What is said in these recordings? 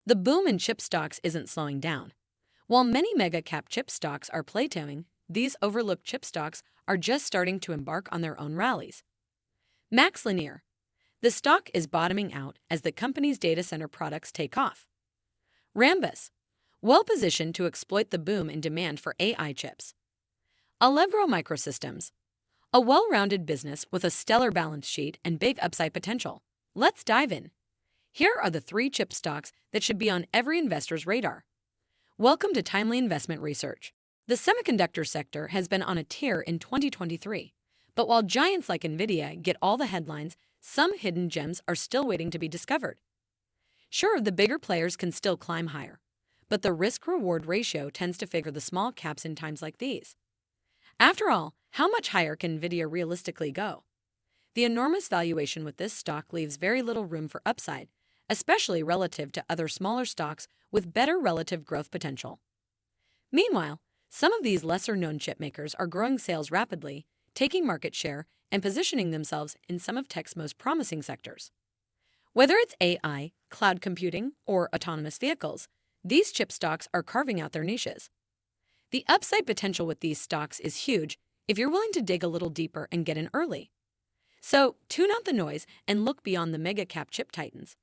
The boom in chip stocks isn't slowing down. While many mega-cap chip stocks are plateauing, these overlooked chip stocks are just starting to embark on their own rallies. MaxLinear. The stock is bottoming out as the company's data center products take off. Rambus. Well-positioned to exploit the boom in demand for AI chips. Allegro Microsystems. A well-rounded business with a stellar balance sheet and big upside potential. Let's dive in. Here are the 3 chip stocks that should be on every investor's radar. Welcome to Timely Investment Research. The semiconductor sector has been on a tear in 2023, but while giants like Nvidia get all the headlines, some hidden gems are still waiting to be discovered. Sure, the bigger players can still climb higher, but the risk-reward ratio tends to favor the small caps in times like these. After all, how much higher can Nvidia realistically go? The enormous valuation with this stock leaves very little room for upside, especially relative to other smaller stocks with better relative growth potential. Meanwhile, some of these lesser-known chipmakers are growing sales rapidly, taking market share, and positioning themselves in some of tech's most promising sectors. Whether it's AI, cloud computing, or autonomous vehicles, these chip stocks are carving out their niches. The upside potential with these stocks is huge if you're willing to dig a little deeper and get in early. So, tune out the noise and look beyond the mega-cap chip titans.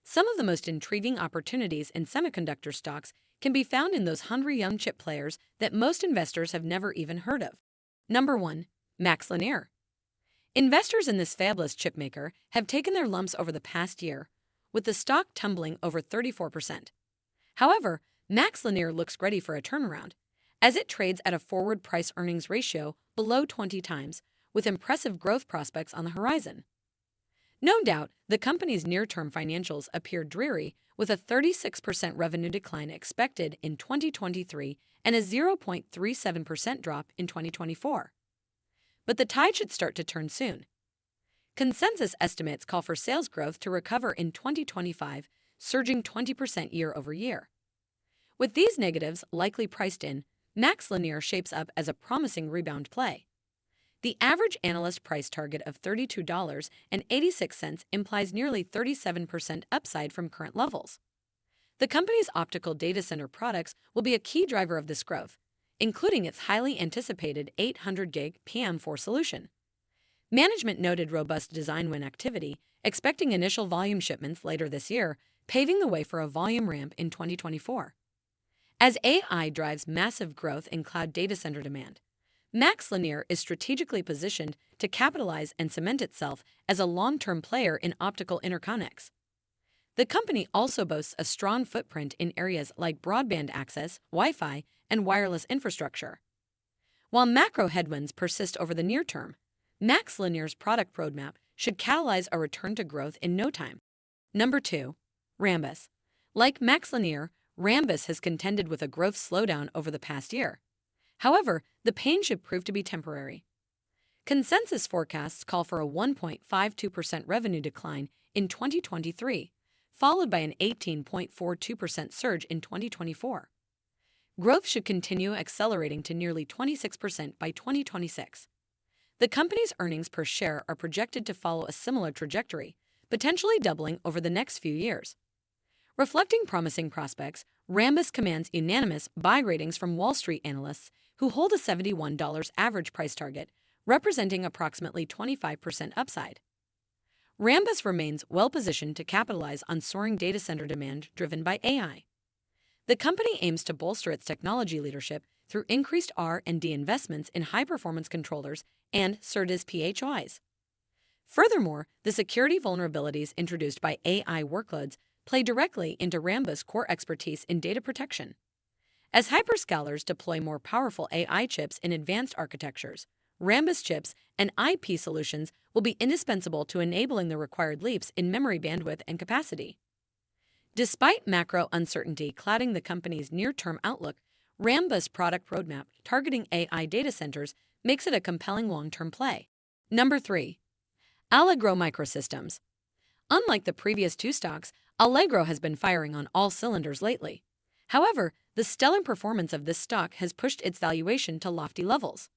Some of the most intriguing opportunities in semiconductor stocks can be found in those hungry young chip players that most investors have never even heard of. Number 1. MaxLinear. Investors in this fabulous chipmaker have taken their lumps over the past year, with the stock tumbling over 34%. However, MaxLinear looks ready for a turnaround, as it trades at a forward price-earnings ratio below 20 times, with impressive growth prospects on the horizon. No doubt, the company's near-term financials appear dreary, with a 36% revenue decline expected in 2023 and a 0.37% drop in 2024. But the tide should start to turn soon. Consensus estimates call for sales growth to recover in 2025, surging 20% year over year. With these negatives likely priced in, MaxLinear shapes up as a promising rebound play. The average analyst price target of $32.86 implies nearly 37% upside from current levels. The company's optical data center products will be a key driver of this growth, including its highly anticipated 800G PAM4 solution. Management noted robust design win activity, expecting initial volume shipments later this year, paving the way for a volume ramp in 2024. As AI drives massive growth in cloud data center demand, MaxLinear is strategically positioned to capitalize and cement itself as a long-term player in optical interconnects. The company also boasts a strong footprint in areas like broadband access, Wi-Fi, and wireless infrastructure. While macro headwinds persist over the near term, MaxLinear's product roadmap should catalyze a return to growth in no time. Number 2. Rambus. Like MaxLinear, Rambus has contended with a growth slowdown over the past year. However, the pain should prove to be temporary. Consensus forecasts call for a 1.52% revenue decline in 2023, followed by an 18.42% surge in 2024. Growth should continue accelerating to nearly 26% by 2026. The company's earnings per share are projected to follow a similar trajectory, potentially doubling over the next few years. Reflecting promising prospects, Rambus commands unanimous buy ratings from Wall Street analysts who hold a $71 average price target, representing approximately 25% upside. Rambus remains well-positioned to capitalize on soaring data center demand driven by AI. The company aims to bolster its technology leadership through increased R&D investments in high-performance controllers and SerDes PHYs. Furthermore, the security vulnerabilities introduced by AI workloads play directly into Rambus' core expertise in data protection. As hyperscalers deploy more powerful AI chips in advanced architectures, Rambus chips and IP solutions will be indispensable to enabling the required leaps in memory bandwidth and capacity. Despite macro uncertainty clouding the company's near-term outlook, Rambus' product roadmap targeting AI data centers makes it a compelling long-term play. Number 3. Allegro Microsystems. Unlike the previous 2 stocks, Allegro has been firing on all cylinders lately. However, the stellar performance of this stock has pushed its valuation to lofty levels.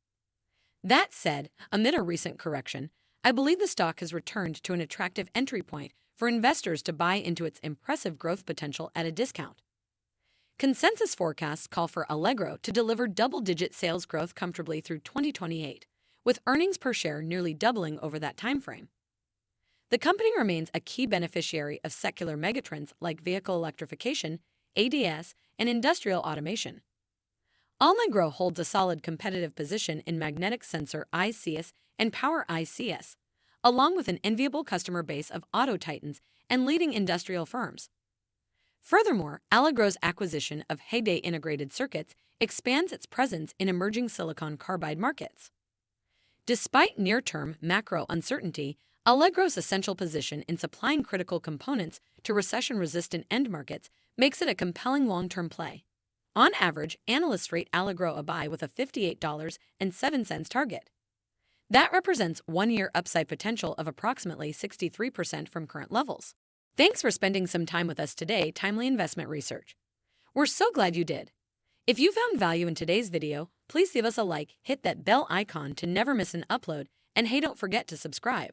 That said, amid a recent correction, I believe the stock has returned to an attractive entry point for investors to buy into its impressive growth potential at a discount. Consensus forecasts call for Allegro to deliver double-digit sales growth comfortably through 2028, with earnings per share nearly doubling over that timeframe. The company remains a key beneficiary of secular megatrends like vehicle electrification, ADS, and industrial automation. Allegro holds a solid competitive position in magnetic sensor ICS and power ICS, along with an enviable customer base of auto titans and leading industrial firms. Furthermore, Allegro's acquisition of Heyday Integrated Circuits expands its presence in emerging silicon carbide markets. Despite near-term macro uncertainty, Allegro's essential position in supplying critical components to recession-resistant end markets makes it a compelling long-term play. On average, analysts rate Allegro a buy with a $58.07 target. That represents one-year upside potential of approximately 63% from current levels. Thanks for spending some time with us today, Timely Investment Research. We're so glad you did. If you found value in today's video, please give us a like, hit that bell icon to never miss an upload, and hey, don't forget to subscribe.